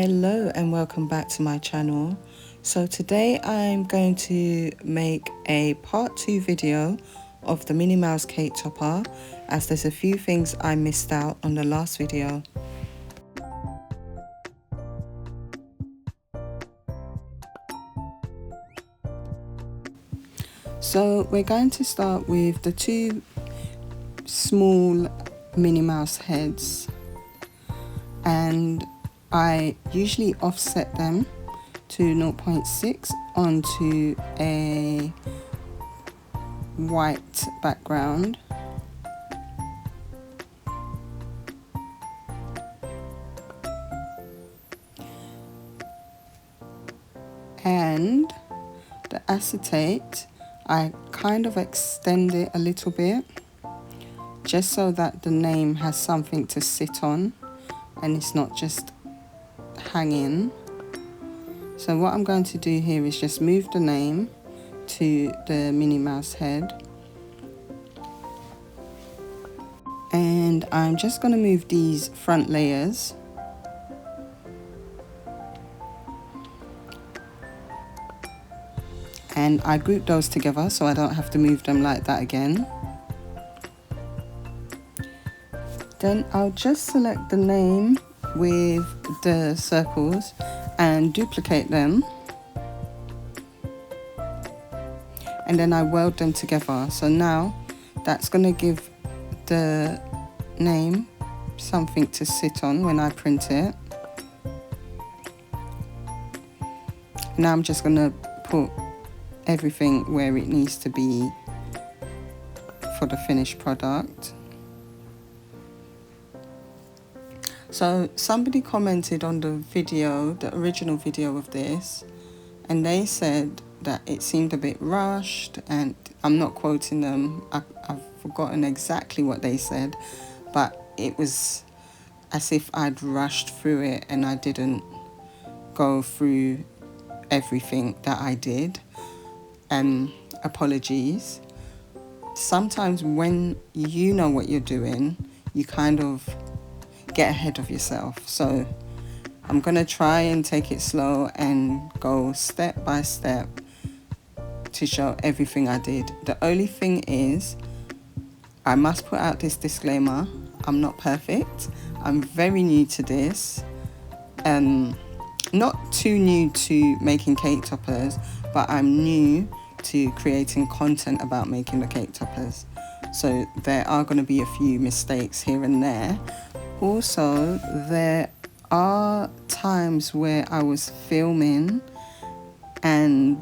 Hello and welcome back to my channel. So today I'm going to make a part 2 video of the Minnie Mouse cake topper, as there's a few things I missed out on the last video. So we're going to start with the two small Minnie Mouse heads, and I usually offset them to 0.6 onto a white background. And the acetate, I kind of extend it a little bit just so that the name has something to sit on and it's not just hanging. So what I'm going to do here is just move the name to the Minnie Mouse head, and I'm just going to move these front layers and I group those together so I don't have to move them like that again. Then I'll just select the name with the circles and duplicate them, and then I weld them together. So now that's going to give the name something to sit on when I print it. Now I'm just going to put everything where it needs to be for the finished product. So somebody commented on the video, the original video of this, and they said that it seemed a bit rushed, and I'm not quoting them, I've forgotten exactly what they said, but it was as if I'd rushed through it and I didn't go through everything that I did. Apologies. Sometimes when you know what you're doing, you kind of get ahead of yourself. So I'm gonna try and take it slow and go step by step to show everything I did. The only thing is, I must put out this disclaimer, I'm not perfect. I'm very new to this. Not too new to making cake toppers, but I'm new to creating content about making the cake toppers. So there are going to be a few mistakes here and there. Also, there are times where I was filming and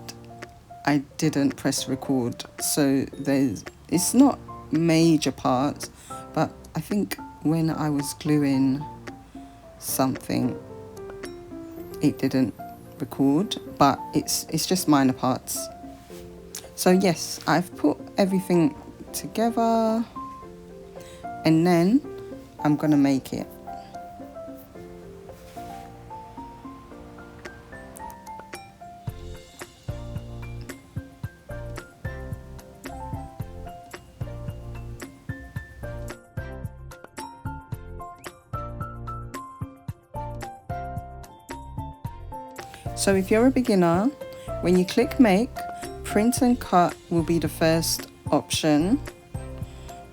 I didn't press record. So it's not major parts, but I think when I was gluing something, it didn't record, but it's just minor parts. So yes, I've put everything together and then I'm gonna make it. So if you're a beginner, when you click make, print and cut will be the first option.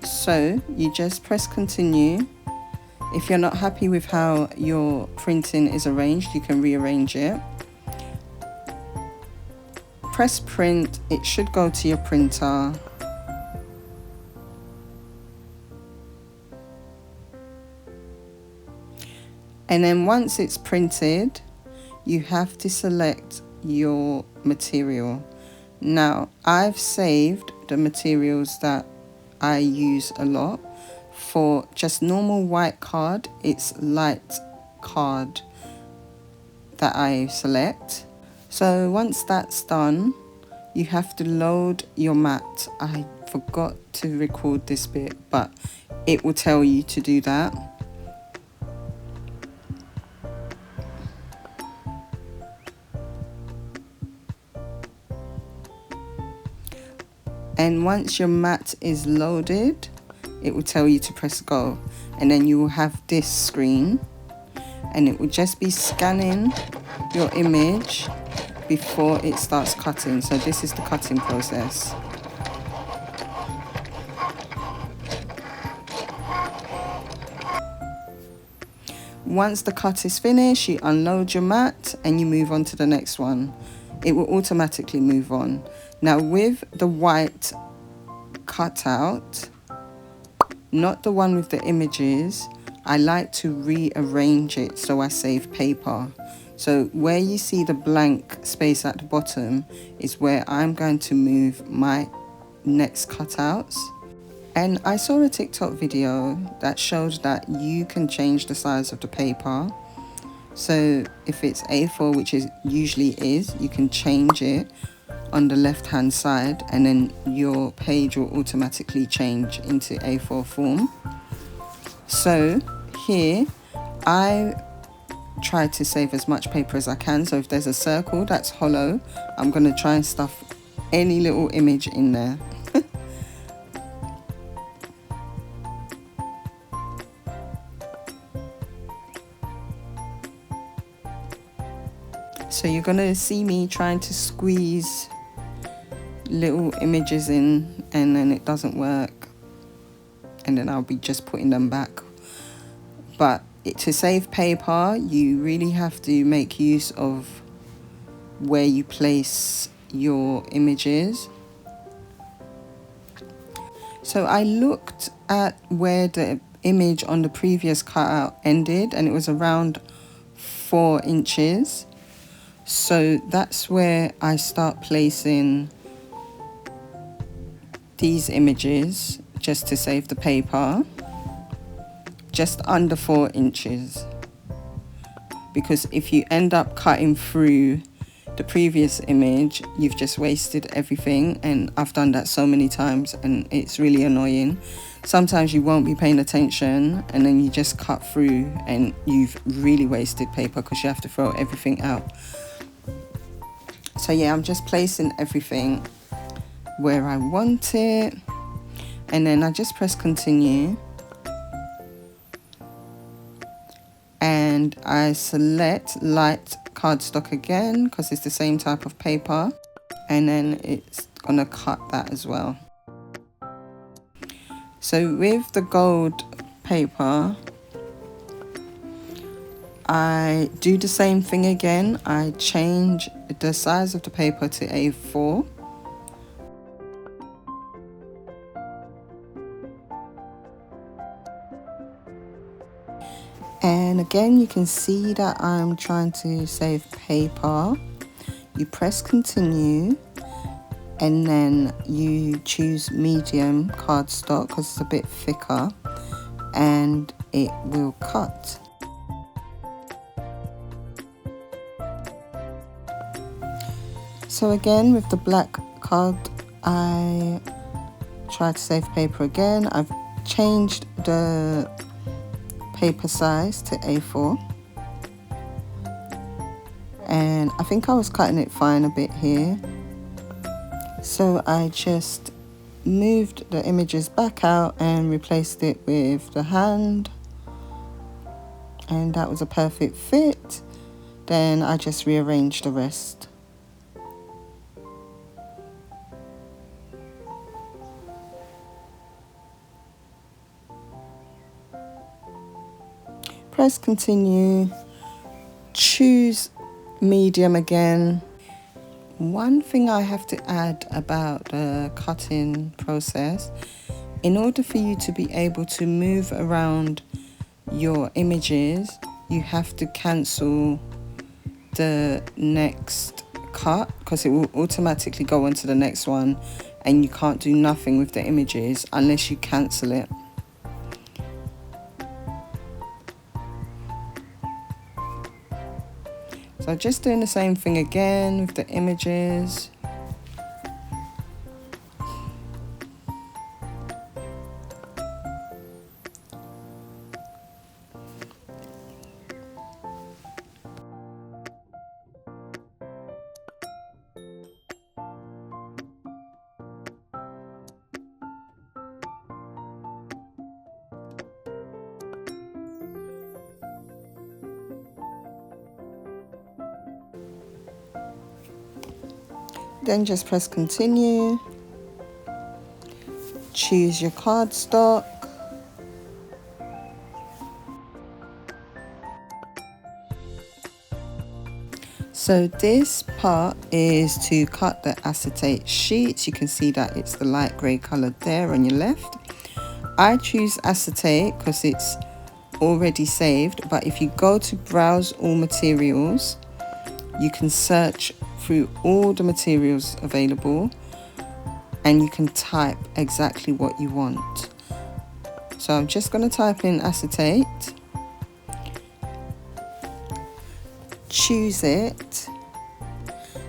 So you just press continue. If you're not happy with how your printing is arranged, you can rearrange it. Press print, it should go to your printer. And then once it's printed, you have to select your material. Now, I've saved the materials that I use a lot. For just normal white card, it's light card that I select. So once that's done, you have to load your mat. I forgot to record this bit, but it will tell you to do that. And once your mat is loaded, it will tell you to press go, and then you will have this screen and it will just be scanning your image before it starts cutting. So this is the cutting process. Once the cut is finished, you unload your mat and you move on to the next one. It will automatically move on. Now with the white cutout, not the one with the images, I like to rearrange it so I save paper. So where you see the blank space at the bottom is where I'm going to move my next cutouts. And I saw a TikTok video that showed that you can change the size of the paper. So if it's A4, which it usually is, you can change it on the left hand side and then your page will automatically change into A4 form. So here I try to save as much paper as I can. So if there's a circle that's hollow, I'm going to try and stuff any little image in there. So you're going to see me trying to squeeze little images in, and then it doesn't work, and then I'll be just putting them back. But to save paper, you really have to make use of where you place your images. So I looked at where the image on the previous cutout ended, and it was around 4 inches. So that's where I start placing these images, just to save the paper, just under 4 inches. Because if you end up cutting through the previous image, you've just wasted everything, and I've done that so many times and it's really annoying. Sometimes you won't be paying attention and then you just cut through and you've really wasted paper because you have to throw everything out. So yeah, I'm just placing everything where I want it, and then I just press continue and I select light cardstock again because it's the same type of paper, and then it's gonna cut that as well. So with the gold paper, I do the same thing again. I change the size of the paper to A4. And again, you can see that I'm trying to save paper. You press continue and then you choose medium cardstock because it's a bit thicker, and it will cut. So again, with the black card, I try to save paper again. I've changed the paper size to A4, and I think I was cutting it fine a bit here, so I just moved the images back out and replaced it with the hand, and that was a perfect fit. Then I just rearranged the rest. Press continue, choose medium again. One thing I have to add about the cutting process, in order for you to be able to move around your images, you have to cancel the next cut because it will automatically go on to the next one, and you can't do nothing with the images unless you cancel it. So just doing the same thing again with the images. Then just press continue. Choose your cardstock. So this part is to cut the acetate sheets. You can see that it's the light grey colour there on your left. I choose acetate because it's already saved, but if you go to browse all materials, you can search through all the materials available and you can type exactly what you want. So I'm just going to type in acetate, choose it,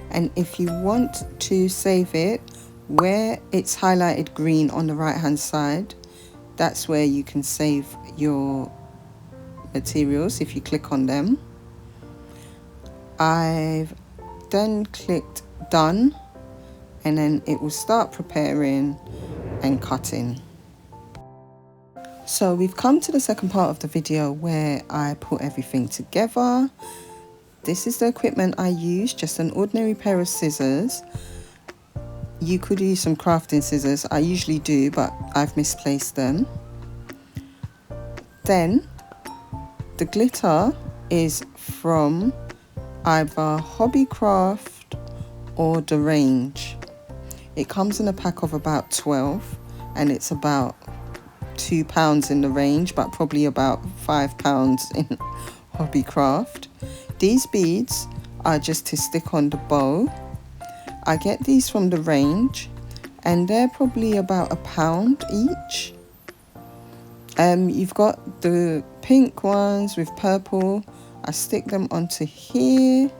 and if you want to save it, where it's highlighted green on the right hand side, that's where you can save your materials if you click on them. I've then clicked done, and then it will start preparing and cutting. So we've come to the second part of the video where I put everything together. This is the equipment I use, just an ordinary pair of scissors. You could use some crafting scissors, I usually do, but I've misplaced them. Then the glitter is from either Hobbycraft or The Range. It comes in a pack of about 12 and it's about £2 in The Range, but probably about £5 in Hobbycraft. These beads are just to stick on the bow. I get these from The Range and they're probably about £1 each. You've got the pink ones with purple. I stick them onto here,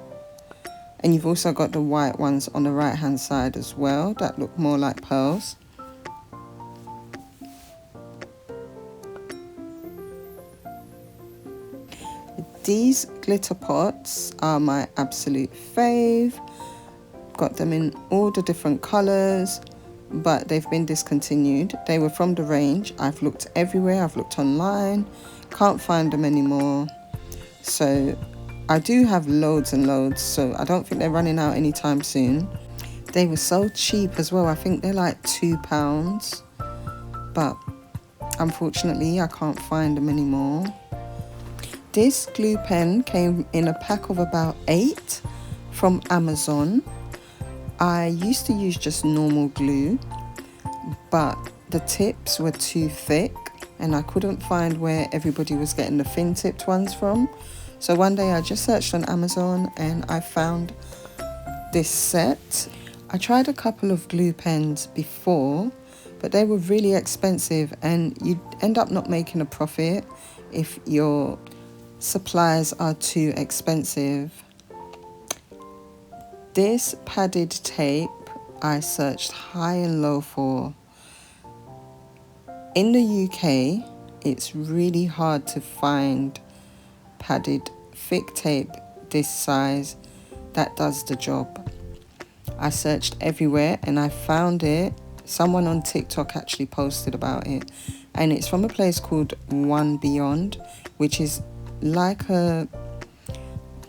and you've also got the white ones on the right hand side as well that look more like pearls. These glitter pots are my absolute fave. Got them in all the different colours, but they've been discontinued. They were from The Range. I've looked everywhere, I've looked online, can't find them anymore. So I do have loads and loads, so I don't think they're running out anytime soon. They were so cheap as well. I think they're like £2, but unfortunately I can't find them anymore. This glue pen came in a pack of about 8 from Amazon. I used to use just normal glue, but the tips were too thick and I couldn't find where everybody was getting the thin tipped ones from. So one day I just searched on Amazon and I found this set. I tried a couple of glue pens before, but they were really expensive and you'd end up not making a profit if your supplies are too expensive. This padded tape I searched high and low for. In the UK, it's really hard to find padded thick tape this size that does the job. I searched everywhere and I found it. Someone on TikTok actually posted about it, and it's from a place called One Beyond, which is like a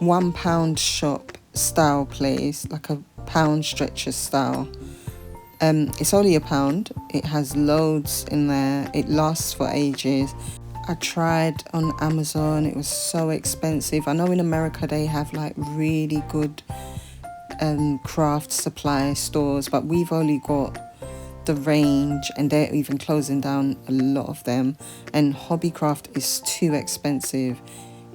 £1 shop style place, like a pound stretcher style. It's only £1. It has loads in there. It lasts for ages. I tried on Amazon. It was so expensive. I know in America they have like really good craft supply stores, but we've only got The Range and they're even closing down a lot of them, and Hobbycraft is too expensive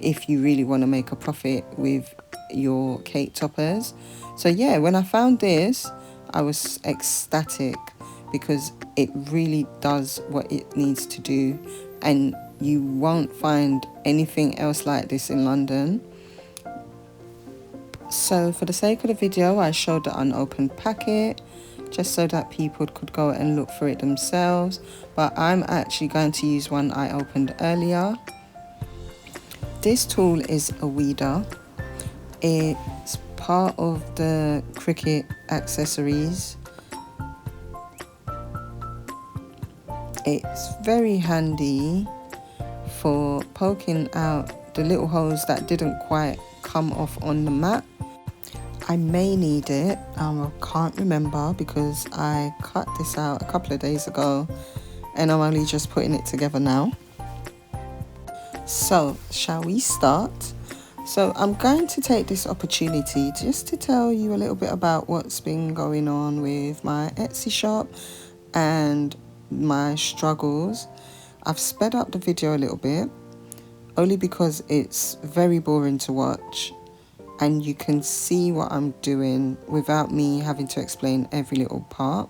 if you really want to make a profit with your cake toppers. So yeah, when I found this I was ecstatic because it really does what it needs to do, and you won't find anything else like this in London. So for the sake of the video I showed the unopened packet just so that people could go and look for it themselves, but I'm actually going to use one I opened earlier. This tool is a weeder. It's part of the Cricut accessories. It's very handy for poking out the little holes that didn't quite come off on the mat. I may need it. I can't remember because I cut this out a couple of days ago and I'm only just putting it together now. So, shall we start? So, I'm going to take this opportunity just to tell you a little bit about what's been going on with my Etsy shop and my struggles. I've sped up the video a little bit only because it's very boring to watch and you can see what I'm doing without me having to explain every little part.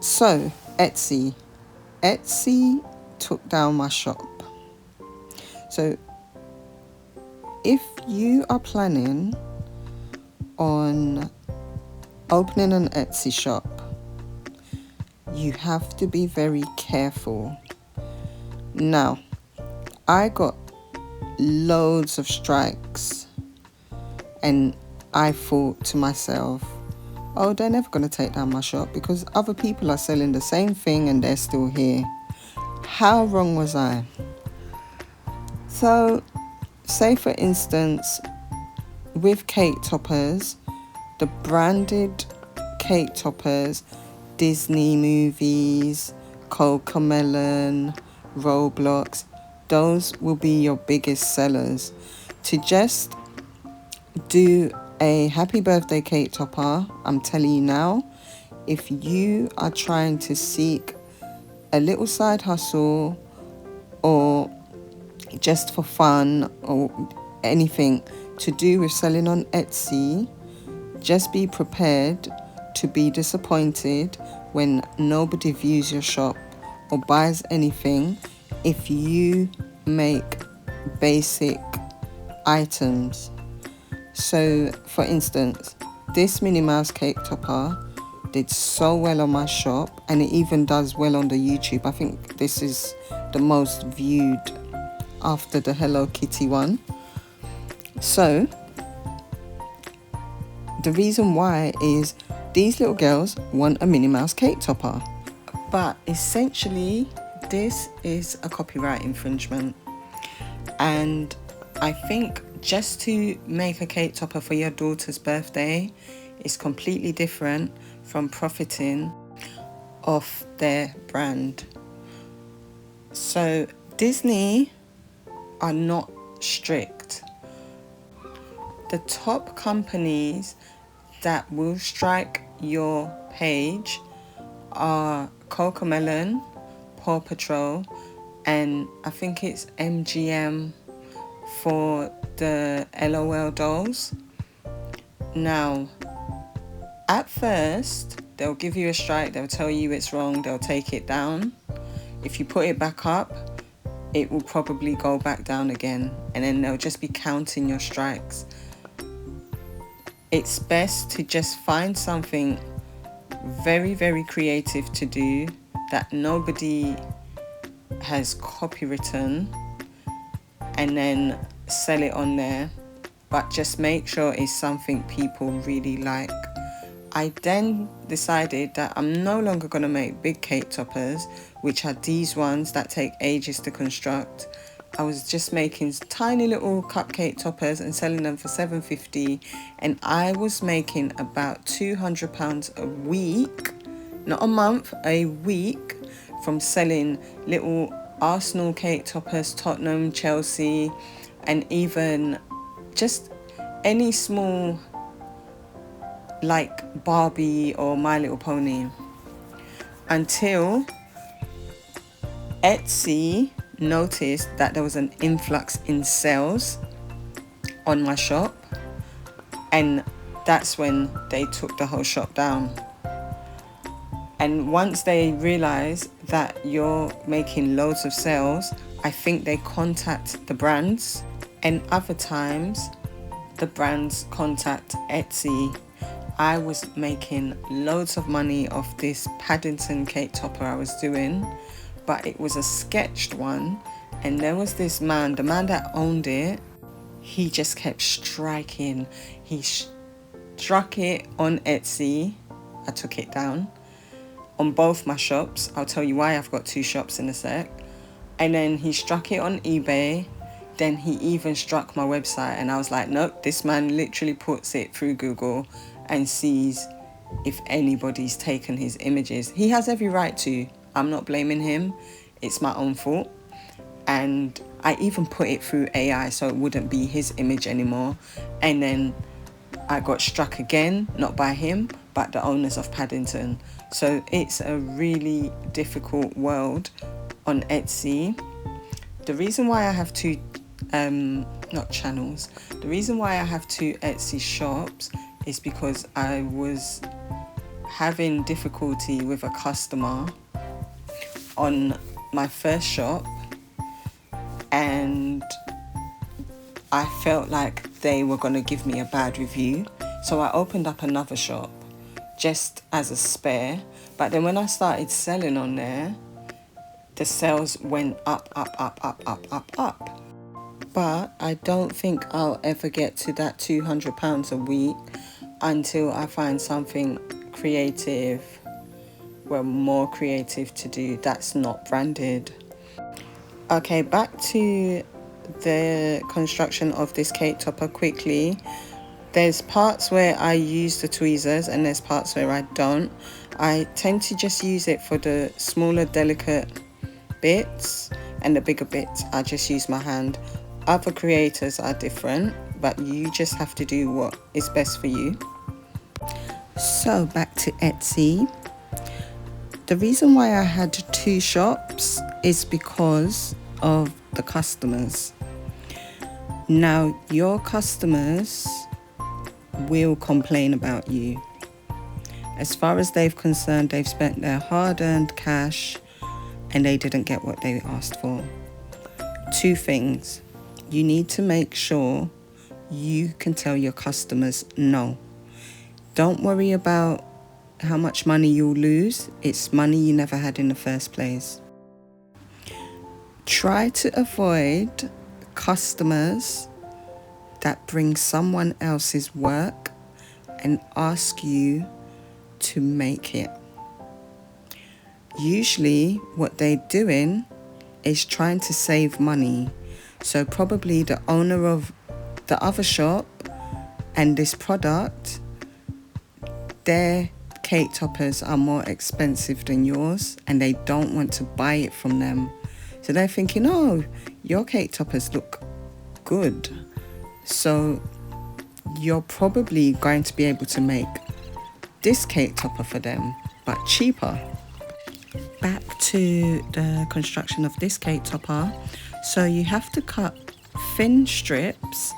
So, Etsy took down my shop. So, if you are planning on opening an Etsy shop, you have to be very careful. Now, I got loads of strikes and I thought to myself, oh, they're never going to take down my shop because other people are selling the same thing and they're still here. How wrong was I? So, say for instance, with cake toppers, the branded cake toppers, Disney movies, Cocomelon, Roblox, those will be your biggest sellers. To just do a happy birthday cake topper, I'm telling you now, if you are trying to seek a little side hustle or just for fun or anything to do with selling on Etsy, just be prepared to be disappointed when nobody views your shop or buys anything if you make basic items. So, for instance, this Minnie Mouse cake topper did so well on my shop and it even does well on the YouTube. I think this is the most viewed after the Hello Kitty one. So, the reason why is these little girls want a Minnie Mouse cake topper. But essentially, this is a copyright infringement. And I think just to make a cake topper for your daughter's birthday is completely different from profiting off their brand. So Disney are not strict. The top companies that will strike your page are Cocomelon, Paw Patrol, and I think it's MGM for the LOL dolls. Now, at first, they'll give you a strike, they'll tell you it's wrong, they'll take it down. If you put it back up, it will probably go back down again, and then they'll just be counting your strikes. It's best to just find something very, very creative to do that nobody has copywritten and then sell it on there, but just make sure it's something people really like. I then decided that I'm no longer going to make big cake toppers, which are these ones that take ages to construct. I was just making tiny little cupcake toppers and selling them for $7.50, and I was making about £200 a week, not a month, a week, from selling little Arsenal cake toppers, Tottenham, Chelsea, and even just any small like Barbie or My Little Pony, until Etsy noticed that there was an influx in sales on my shop, and that's when they took the whole shop down. And once they realize that you're making loads of sales, I think they contact the brands, and other times the brands contact Etsy. I was making loads of money off this Paddington cake topper I was doing, but it was a sketched one, and there was this man, the man that owned it, he just kept striking. He struck it on Etsy. I took it down on both my shops. I'll tell you why I've got two shops in a sec. And then he struck it on eBay, Then he even struck my website, and I was like, nope, this man literally puts it through Google and sees if anybody's taken his images. He has every right to. I'm not blaming him. It's my own fault. And I even put it through AI so it wouldn't be his image anymore. And then I got struck again, not by him, but the owners of Paddington. So it's a really difficult world on Etsy. The reason why I have two not channels, the reason why I have two Etsy shops is because I was having difficulty with a customer on my first shop, and I felt like they were going to give me a bad review, so I opened up another shop just as a spare. But then when I started selling on there, the sales went up. But I don't think I'll ever get to that £200 a week until I find something creative, well, more creative to do that's not branded. Okay, back to the construction of this cake topper quickly. There's parts where I use the tweezers and there's parts where I don't. I tend to just use it for the smaller, delicate bits, and the bigger bits I just use my hand. Other creators are different, but you just have to do what is best for you. So back to Etsy. The reason why I had two shops is because of the customers. Now, your customers will complain about you. As far as they're concerned, they've spent their hard-earned cash and they didn't get what they asked for. Two things. You need to make sure you can tell your customers no. Don't worry about how much money you'll lose. It's money you never had in the first place. Try to avoid customers that bring someone else's work and ask you to make it. Usually what they're doing is trying to save money. So probably the owner of the other shop and this product, their cake toppers are more expensive than yours and they don't want to buy it from them. So they're thinking, oh, your cake toppers look good, so you're probably going to be able to make this cake topper for them, but cheaper. Back to the construction of this cake topper. So you have to cut thin strips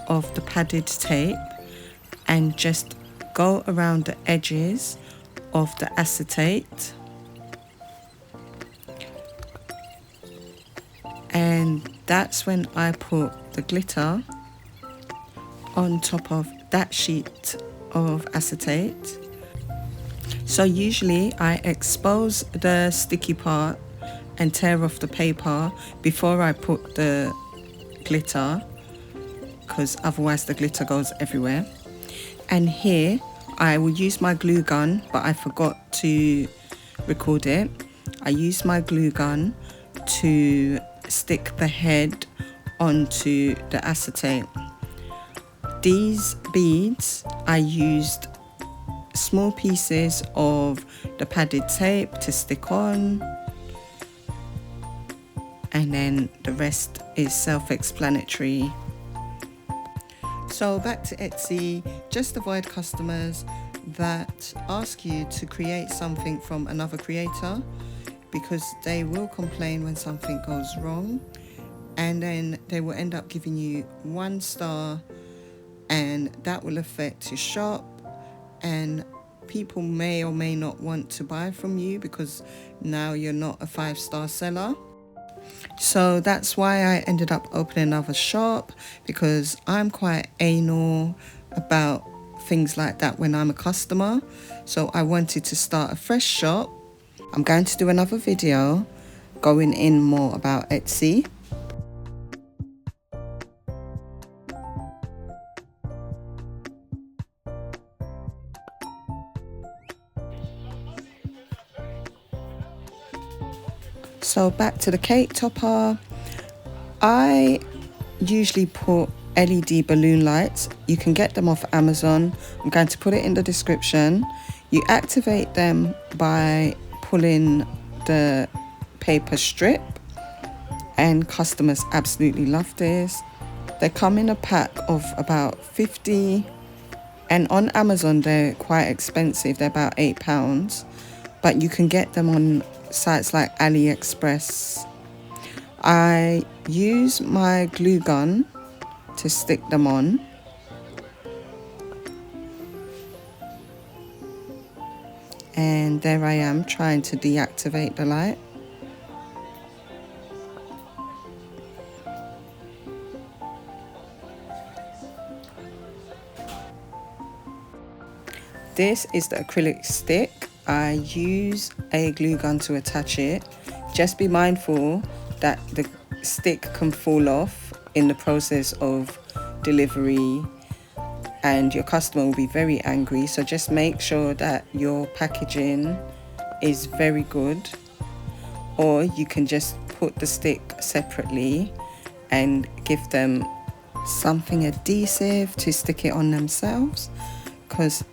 of the padded tape and just go around the edges of the acetate, and that's when I put the glitter on top of that sheet of acetate. So usually I expose the sticky part and tear off the paper before I put the glitter, because otherwise the glitter goes everywhere. And here I will use my glue gun, but I forgot to record it. I use my glue gun to stick the head onto the acetate. These beads, I used small pieces of the padded tape to stick on, and then the rest is self-explanatory. So back to Etsy, just avoid customers that ask you to create something from another creator, because they will complain when something goes wrong, and then they will end up giving you 1 star, and that will affect your shop, and people may or may not want to buy from you because now you're not a 5-star seller. So that's why I ended up opening another shop, because I'm quite anal about things like that when I'm a customer. So I wanted to start a fresh shop. I'm going to do another video going in more about Etsy. So back to the cake topper. I usually put LED balloon lights. You can get them off Amazon. I'm going to put it in the description. You activate them by pulling the paper strip, and customers absolutely love this. They come in a pack of about 50, and on Amazon they're quite expensive. They're about £8, but you can get them on sites like AliExpress. I use my glue gun to stick them on. And there I am trying to deactivate the light. This is the acrylic stick. I use a glue gun to attach it. Just be mindful that the stick can fall off in the process of delivery and your customer will be very angry. So just make sure that your packaging is very good, or you can just put the stick separately and give them something adhesive to stick it on themselves, because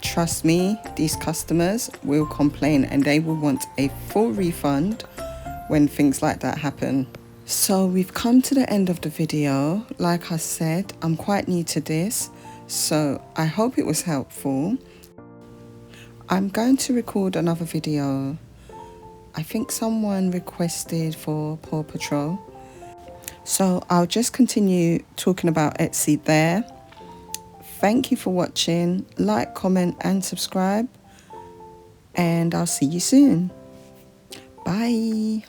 trust me, these customers will complain and they will want a full refund when things like that happen. So we've come to the end of the video. Like I said, I'm quite new to this, so I hope it was helpful. I'm going to record another video. I think someone requested for Paw Patrol, so I'll just continue talking about Etsy there. Thank you for watching. Like, comment and subscribe, and I'll see you soon. Bye.